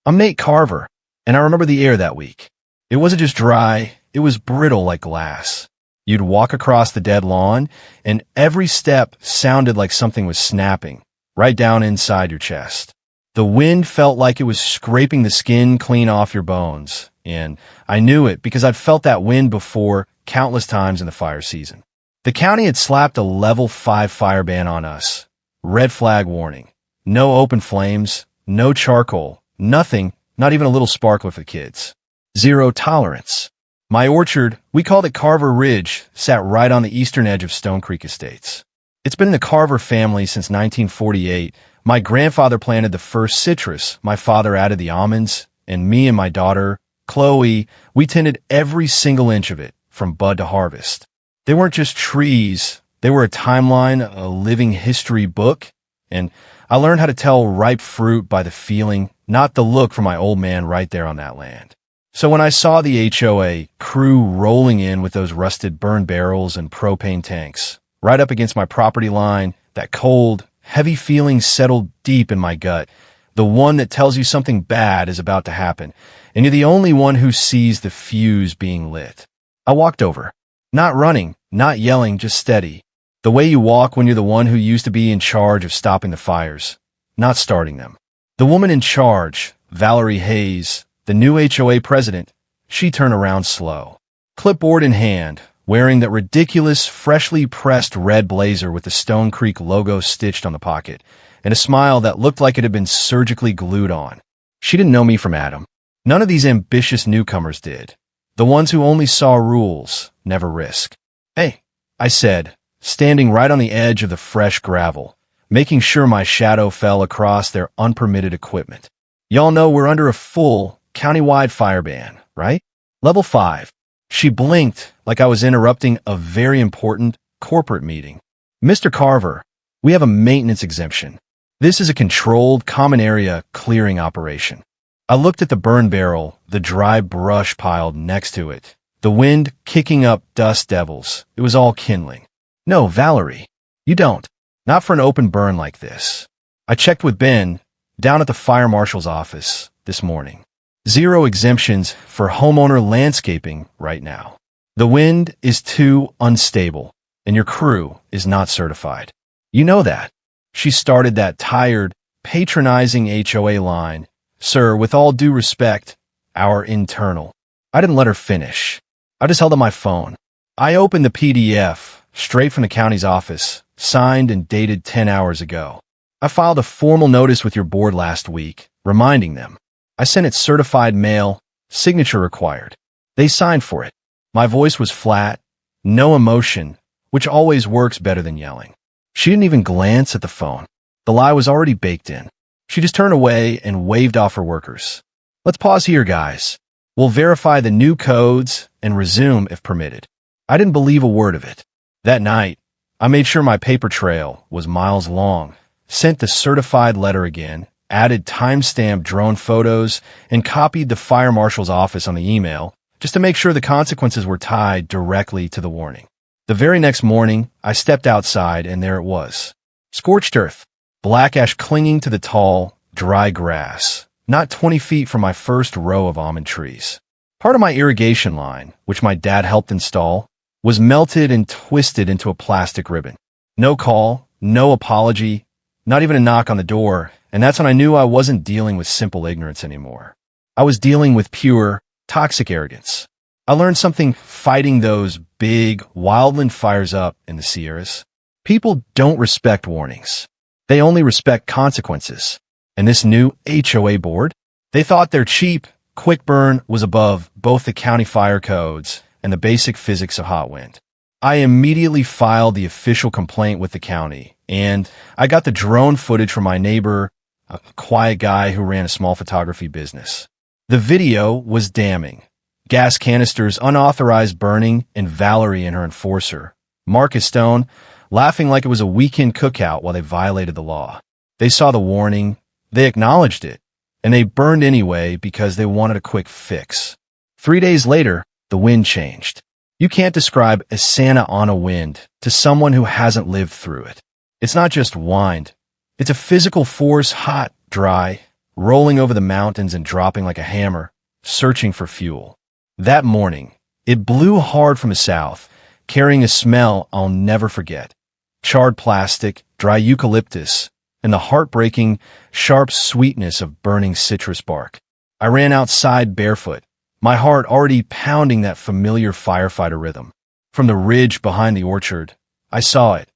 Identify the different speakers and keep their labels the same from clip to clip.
Speaker 1: I'm Nate Carver, and I remember the air that week. It wasn't just dry, it was brittle like glass. You'd walk across the dead lawn, and every step sounded like something was snapping, right down inside your chest. The wind felt like it was scraping the skin clean off your bones, and I knew it because I'd felt that wind before countless times in the fire season. The county had slapped a level 5 fire ban on us. Red flag warning. No open flames, no charcoal, nothing, not even a little sparkler for the kids. Zero tolerance. My orchard, we called it Carver Ridge, sat right on the eastern edge of Stone Creek Estates. It's been in the Carver family since 1948. My grandfather planted the first citrus, my father added the almonds, and me and my daughter, Chloe, we tended every single inch of it, from bud to harvest. They weren't just trees, they were a timeline, a living history book, and I learned how to tell ripe fruit by the feeling, not the look from my old man right there on that land. So when I saw the HOA crew rolling in with those rusted burn barrels and propane tanks, right up against my property line, that cold, heavy feeling settled deep in my gut, the one that tells you something bad is about to happen, and you're the only one who sees the fuse being lit. I walked over. Not running, not yelling, just steady. The way you walk when you're the one who used to be in charge of stopping the fires, not starting them. The woman in charge, Valerie Hayes, the new HOA president, she turned around slow. Clipboard in hand, wearing that ridiculous, freshly pressed red blazer with the Stone Creek logo stitched on the pocket, and a smile that looked like it had been surgically glued on. She didn't know me from Adam. None of these ambitious newcomers did. The ones who only saw rules, never risk. Hey, I said, standing right on the edge of the fresh gravel, making sure my shadow fell across their unpermitted equipment. Y'all know we're under a full, county-wide fire ban, right? Level 5. She blinked like I was interrupting a very important corporate meeting. Mr. Carver, we have a maintenance exemption. This is a controlled common area clearing operation. I looked at the burn barrel, the dry brush piled next to it, the wind kicking up dust devils. It was all kindling. No, Valerie, you don't. Not for an open burn like this. I checked with Ben, down at the fire marshal's office, this morning. Zero exemptions for homeowner landscaping right now. The wind is too unstable, and your crew is not certified. You know that. She started that tired, patronizing HOA line. Sir, with all due respect, our internal. I didn't let her finish. I just held up my phone. I opened the PDF, straight from the county's office, signed and dated 10 hours ago. I filed a formal notice with your board last week, reminding them. I sent it certified mail, signature required. They signed for it. My voice was flat, no emotion, which always works better than yelling. She didn't even glance at the phone. The lie was already baked in. She just turned away and waved off her workers. Let's pause here, guys. We'll verify the new codes and resume if permitted. I didn't believe a word of it. That night, I made sure my paper trail was miles long, sent the certified letter again, added time-stamped drone photos, and copied the fire marshal's office on the email just to make sure the consequences were tied directly to the warning. The very next morning, I stepped outside and there it was. Scorched earth, black ash clinging to the tall, dry grass, not 20 feet from my first row of almond trees. Part of my irrigation line, which my dad helped install, was melted and twisted into a plastic ribbon. No call, no apology, not even a knock on the door, and that's when I knew I wasn't dealing with simple ignorance anymore. I was dealing with pure, toxic arrogance. I learned something fighting those big, wildland fires up in the Sierras. People don't respect warnings. They only respect consequences. And this new HOA board, they thought their cheap, quick burn was above both the county fire codes and the basic physics of hot wind. I immediately filed the official complaint with the county, and I got the drone footage from my neighbor, a quiet guy who ran a small photography business. The video was damning. Gas canisters unauthorized burning, and Valerie and her enforcer, Marcus Stone, laughing like it was a weekend cookout while they violated the law. They saw the warning, they acknowledged it, and they burned anyway because they wanted a quick fix. 3 days later, the wind changed. You can't describe a Santa Ana wind to someone who hasn't lived through it. It's not just wind. It's a physical force, hot, dry, rolling over the mountains and dropping like a hammer, searching for fuel. That morning, it blew hard from the south, carrying a smell I'll never forget. Charred plastic, dry eucalyptus, and the heartbreaking, sharp sweetness of burning citrus bark. I ran outside barefoot, my heart already pounding that familiar firefighter rhythm. From the ridge behind the orchard, I saw it.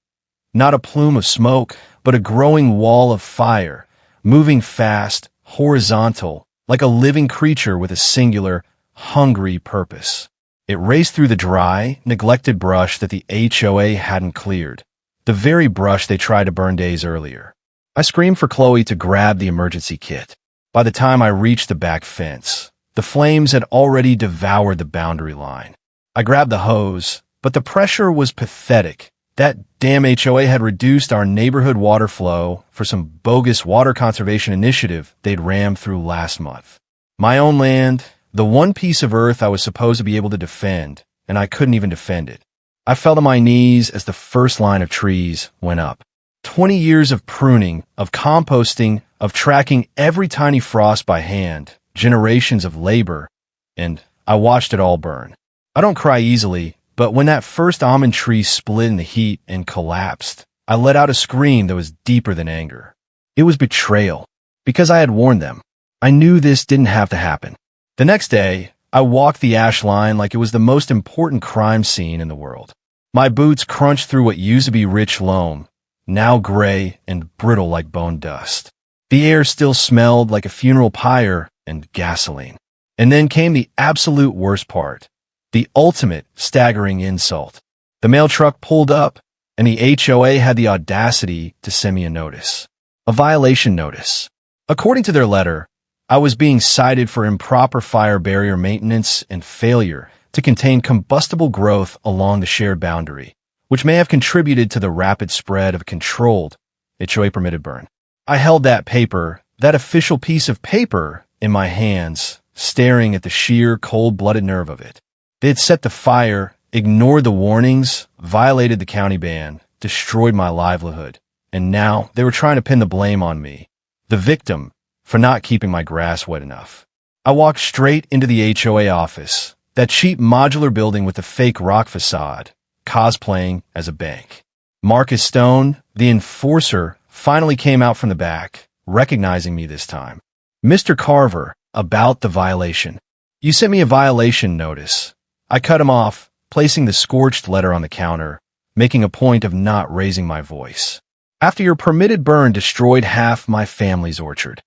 Speaker 1: Not a plume of smoke, but a growing wall of fire, moving fast, horizontal, like a living creature with a singular, hungry purpose. It raced through the dry, neglected brush that the HOA hadn't cleared, the very brush they tried to burn days earlier. I screamed for Chloe to grab the emergency kit. By the time I reached the back fence, the flames had already devoured the boundary line. I grabbed the hose, but the pressure was pathetic. That damn HOA had reduced our neighborhood water flow for some bogus water conservation initiative they'd rammed through last month. My own land, the one piece of earth I was supposed to be able to defend, and I couldn't even defend it. I fell to my knees as the first line of trees went up. 20 years of pruning, of composting, of tracking every tiny frost by hand, generations of labor, and I watched it all burn. I don't cry easily, but when that first almond tree split in the heat and collapsed, I let out a scream that was deeper than anger. It was betrayal, because I had warned them. I knew this didn't have to happen. The next day, I walked the ash line like it was the most important crime scene in the world. My boots crunched through what used to be rich loam, now gray and brittle like bone dust. The air still smelled like a funeral pyre and gasoline. And then came the absolute worst part, the ultimate staggering insult. The mail truck pulled up, and the HOA had the audacity to send me a notice. A violation notice. According to their letter, I was being cited for improper fire barrier maintenance and failure to contain combustible growth along the shared boundary, which may have contributed to the rapid spread of a controlled HOA-permitted burn. I held that paper, that official piece of paper, in my hands, staring at the sheer, cold-blooded nerve of it. They had set the fire, ignored the warnings, violated the county ban, destroyed my livelihood, and now they were trying to pin the blame on me, the victim, for not keeping my grass wet enough. I walked straight into the HOA office, that cheap modular building with the fake rock facade, cosplaying as a bank. Marcus Stone, the enforcer, finally came out from the back, recognizing me this time. Mr. Carver, about the violation. You sent me a violation notice. I cut him off, placing the scorched letter on the counter, making a point of not raising my voice. After your permitted burn destroyed half my family's orchard.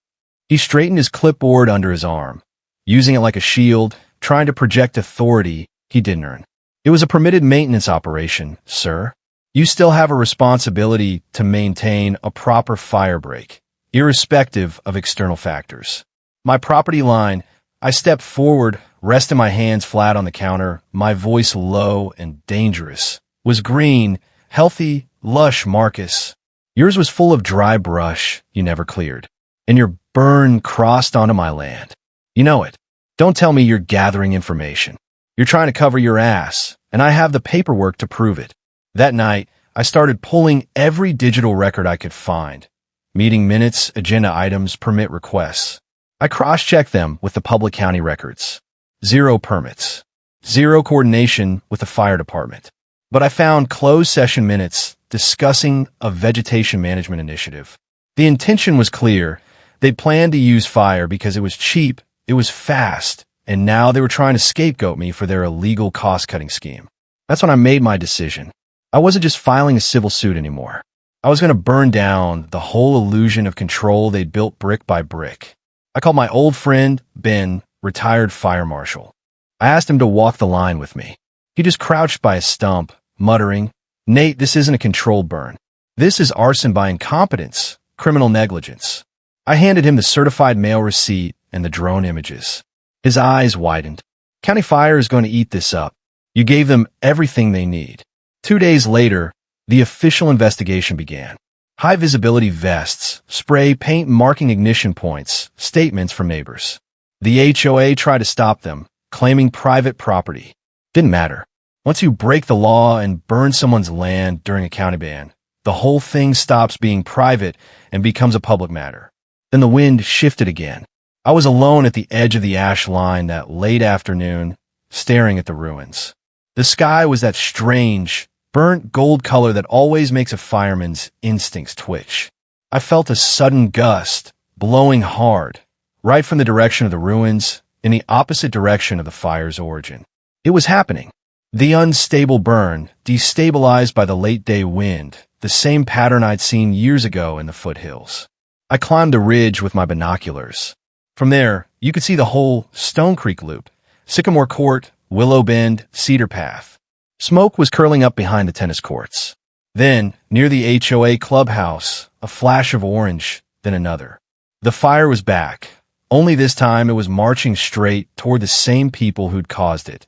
Speaker 1: He straightened his clipboard under his arm, using it like a shield, trying to project authority he didn't earn. It was a permitted maintenance operation, sir. You still have a responsibility to maintain a proper fire break, irrespective of external factors. My property line, I stepped forward, resting my hands flat on the counter, my voice low and dangerous, was green, healthy, lush, Marcus. Yours was full of dry brush you never cleared, and your burn crossed onto my land. You know it. Don't tell me you're gathering information. You're trying to cover your ass, and I have the paperwork to prove it. That night, I started pulling every digital record I could find. Meeting minutes, agenda items, permit requests. I cross-checked them with the public county records. 0 permits. 0 coordination with the fire department. But I found closed session minutes discussing a vegetation management initiative. The intention was clear. They planned to use fire because it was cheap, it was fast, and now they were trying to scapegoat me for their illegal cost-cutting scheme. That's when I made my decision. I wasn't just filing a civil suit anymore. I was going to burn down the whole illusion of control they'd built brick by brick. I called my old friend, Ben, retired fire marshal. I asked him to walk the line with me. He just crouched by a stump, muttering, "Nate, this isn't a controlled burn. This is arson by incompetence, criminal negligence." I handed him the certified mail receipt and the drone images. His eyes widened. County Fire is going to eat this up. You gave them everything they need. 2 days later, the official investigation began. High-visibility vests, spray paint marking ignition points, statements from neighbors. The HOA tried to stop them, claiming private property. Didn't matter. Once you break the law and burn someone's land during a county ban, the whole thing stops being private and becomes a public matter. Then the wind shifted again. I was alone at the edge of the ash line that late afternoon, staring at the ruins. The sky was that strange, burnt gold color that always makes a fireman's instincts twitch. I felt a sudden gust, blowing hard, right from the direction of the ruins, in the opposite direction of the fire's origin. It was happening. The unstable burn, destabilized by the late-day wind, the same pattern I'd seen years ago in the foothills. I climbed the ridge with my binoculars. From there, you could see the whole Stone Creek Loop, Sycamore Court, Willow Bend, Cedar Path. Smoke was curling up behind the tennis courts. Then, near the HOA clubhouse, a flash of orange, then another. The fire was back. Only this time it was marching straight toward the same people who'd caused it.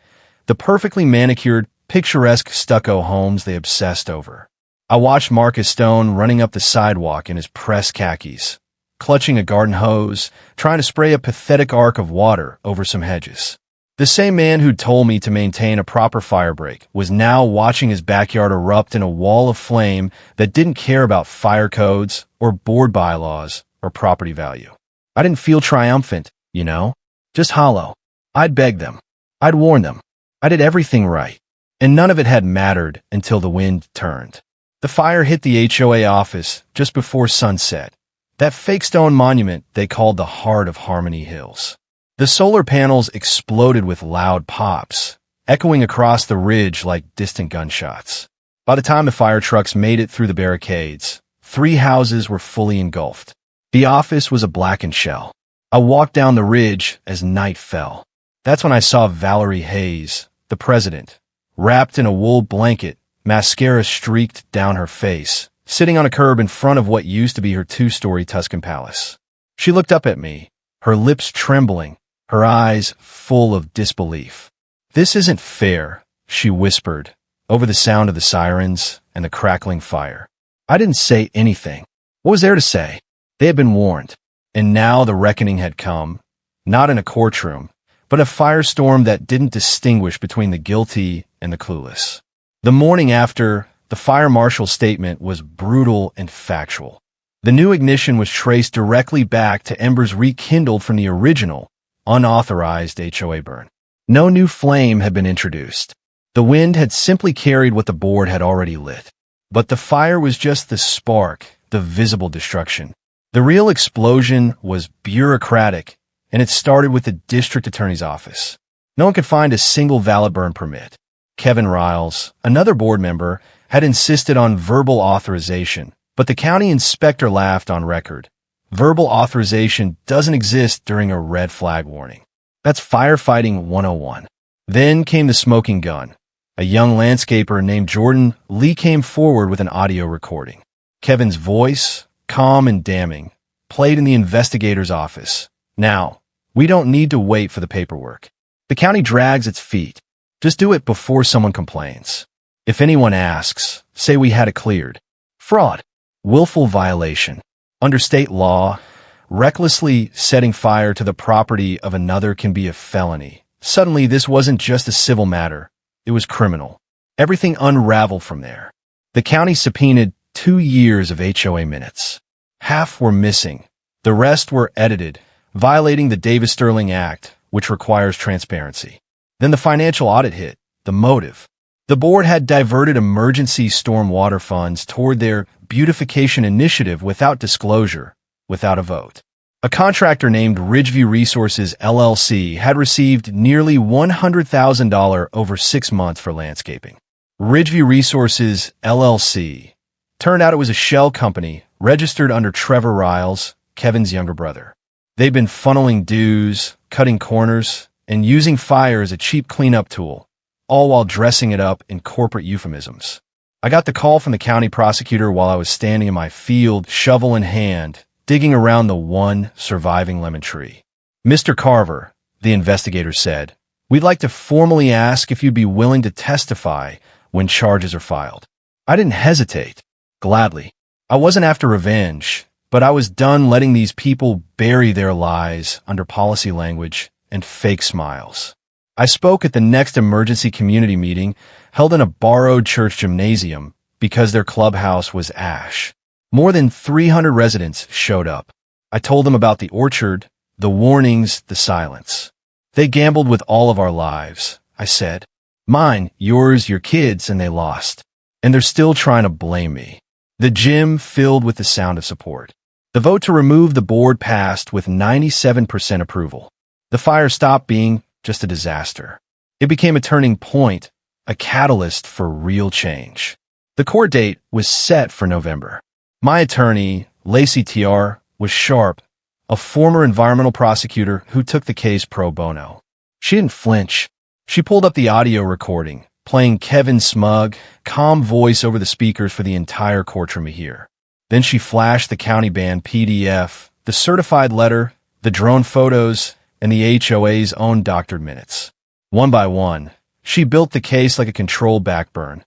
Speaker 1: The perfectly manicured, picturesque stucco homes they obsessed over. I watched Marcus Stone running up the sidewalk in his pressed khakis, clutching a garden hose, trying to spray a pathetic arc of water over some hedges. The same man who'd told me to maintain a proper fire break was now watching his backyard erupt in a wall of flame that didn't care about fire codes or board bylaws or property value. I didn't feel triumphant, just hollow. I'd begged them. I'd warned them. I did everything right. And none of it had mattered until the wind turned. The fire hit the HOA office just before sunset, that fake stone monument they called the heart of Harmony Hills. The solar panels exploded with loud pops, echoing across the ridge like distant gunshots. By the time the fire trucks made it through the barricades, 3 houses were fully engulfed. The office was a blackened shell. I walked down the ridge as night fell. That's when I saw Valerie Hayes, the president, wrapped in a wool blanket, mascara streaked down her face, sitting on a curb in front of what used to be her 2-story Tuscan palace. She looked up at me, her lips trembling, her eyes full of disbelief. "This isn't fair," she whispered, over the sound of the sirens and the crackling fire. I didn't say anything. What was there to say? They had been warned. And now the reckoning had come, not in a courtroom, but a firestorm that didn't distinguish between the guilty and the clueless. The morning after, the fire marshal's statement was brutal and factual. The new ignition was traced directly back to embers rekindled from the original, unauthorized HOA burn. No new flame had been introduced. The wind had simply carried what the board had already lit. But the fire was just the spark, the visible destruction. The real explosion was bureaucratic, and it started with the district attorney's office. No one could find a single valid burn permit. Kevin Riles, another board member, had insisted on verbal authorization, but the county inspector laughed on record. Verbal authorization doesn't exist during a red flag warning. That's firefighting 101. Then came the smoking gun. A young landscaper named Jordan Lee came forward with an audio recording. Kevin's voice, calm and damning, played in the investigator's office. "Now, we don't need to wait for the paperwork. The county drags its feet. Just do it before someone complains. If anyone asks, say we had it cleared. Fraud, willful violation. Under state law, recklessly setting fire to the property of another can be a felony. Suddenly, this wasn't just a civil matter. It was criminal. Everything unraveled from there. The county subpoenaed 2 years of HOA minutes. Half were missing. The rest were edited, violating the Davis-Sterling Act, which requires transparency. Then the financial audit hit, the motive. The board had diverted emergency stormwater funds toward their beautification initiative without disclosure, without a vote. A contractor named Ridgeview Resources LLC had received nearly $100,000 over 6 months for landscaping. Ridgeview Resources LLC. Turned out it was a shell company registered under Trevor Riles, Kevin's younger brother. They'd been funneling dues, cutting corners, and using fire as a cheap cleanup tool, all while dressing it up in corporate euphemisms. I got the call from the county prosecutor while I was standing in my field, shovel in hand, digging around the one surviving lemon tree. "Mr. Carver," the investigator said, "we'd like to formally ask if you'd be willing to testify when charges are filed." I didn't hesitate. Gladly. I wasn't after revenge, but I was done letting these people bury their lies under policy language and fake smiles. I spoke at the next emergency community meeting held in a borrowed church gymnasium because their clubhouse was ash. More than 300 residents showed up. I told them about the orchard, the warnings, the silence. They gambled with all of our lives, I said. Mine, yours, your kids, and they lost. And they're still trying to blame me. The gym filled with the sound of support. The vote to remove the board passed with 97% approval. The fire stopped being just a disaster. It became a turning point, a catalyst for real change. The court date was set for November. My attorney, Lacey TR, was sharp, a former environmental prosecutor who took the case pro bono. She didn't flinch. She pulled up the audio recording, playing Kevin's smug, calm voice over the speakers for the entire courtroom to hear. Then she flashed the county band PDF, the certified letter, the drone photos, and the HOA's own doctored minutes. One by one, she built the case like a controlled backburn,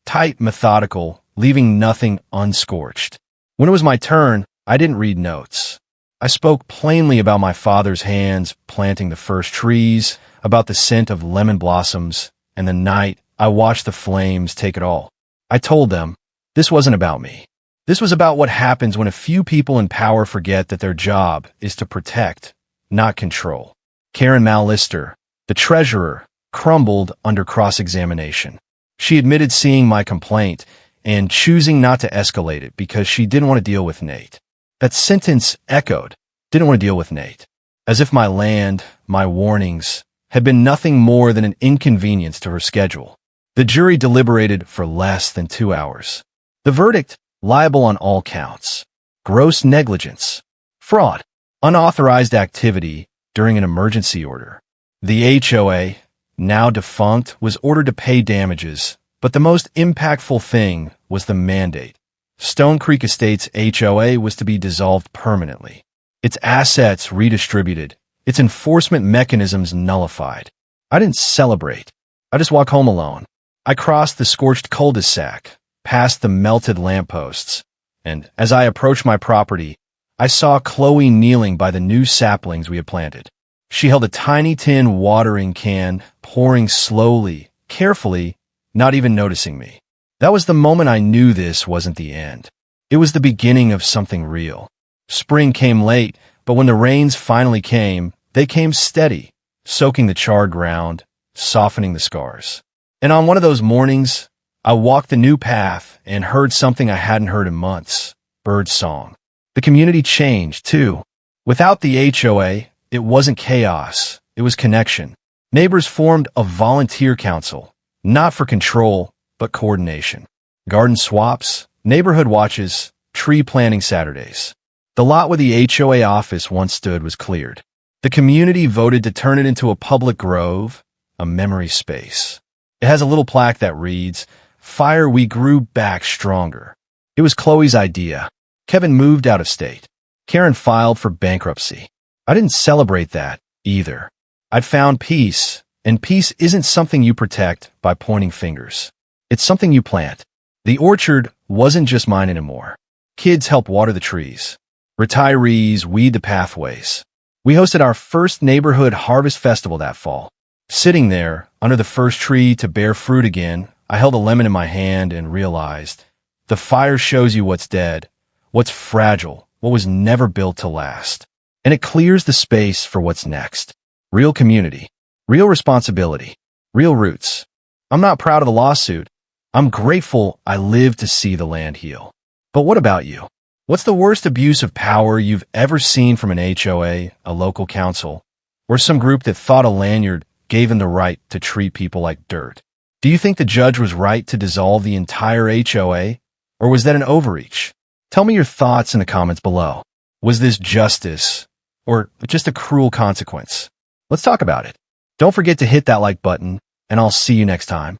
Speaker 1: tight, methodical, leaving nothing unscorched. When it was my turn, I didn't read notes. I spoke plainly about my father's hands planting the first trees, about the scent of lemon blossoms, and the night I watched the flames take it all. I told them, this wasn't about me. This was about what happens when a few people in power forget that their job is to protect, not control. Karen Mallister, the treasurer, crumbled under cross-examination. She admitted seeing my complaint and choosing not to escalate it because she didn't want to deal with Nate. That sentence echoed, didn't want to deal with Nate. As if my land, my warnings, had been nothing more than an inconvenience to her schedule. The jury deliberated for less than 2 hours. The verdict, liable on all counts. Gross negligence, fraud, unauthorized activity during an emergency order. The HOA, now defunct, was ordered to pay damages, but the most impactful thing was the mandate. Stone Creek Estates HOA was to be dissolved permanently, its assets redistributed, its enforcement mechanisms nullified. I didn't celebrate. I just walked home alone. I crossed the scorched cul-de-sac, past the melted lampposts, and as I approached my property, I saw Chloe kneeling by the new saplings we had planted. She held a tiny tin watering can, pouring slowly, carefully, not even noticing me. That was the moment I knew this wasn't the end. It was the beginning of something real. Spring came late, but when the rains finally came, they came steady, soaking the charred ground, softening the scars. And on one of those mornings, I walked the new path and heard something I hadn't heard in months, birdsong. The community changed, too. Without the HOA, it wasn't chaos, it was connection. Neighbors formed a volunteer council, not for control, but coordination. Garden swaps, neighborhood watches, tree planting Saturdays. The lot where the HOA office once stood was cleared. The community voted to turn it into a public grove, a memory space. It has a little plaque that reads, "Fire we grew back stronger." It was Chloe's idea. Kevin moved out of state. Karen filed for bankruptcy. I didn't celebrate that, either. I'd found peace, and peace isn't something you protect by pointing fingers. It's something you plant. The orchard wasn't just mine anymore. Kids helped water the trees. Retirees weed the pathways. We hosted our first neighborhood harvest festival that fall. Sitting there, under the first tree to bear fruit again, I held a lemon in my hand and realized, the fire shows you what's dead, what's fragile, what was never built to last. And it clears the space for what's next. Real community, real responsibility, real roots. I'm not proud of the lawsuit. I'm grateful I lived to see the land heal. But what about you? What's the worst abuse of power you've ever seen from an HOA, a local council, or some group that thought a lanyard gave them the right to treat people like dirt? Do you think the judge was right to dissolve the entire HOA, or was that an overreach? Tell me your thoughts in the comments below. Was this justice, or just a cruel consequence? Let's talk about it. Don't forget to hit that like button, and I'll see you next time.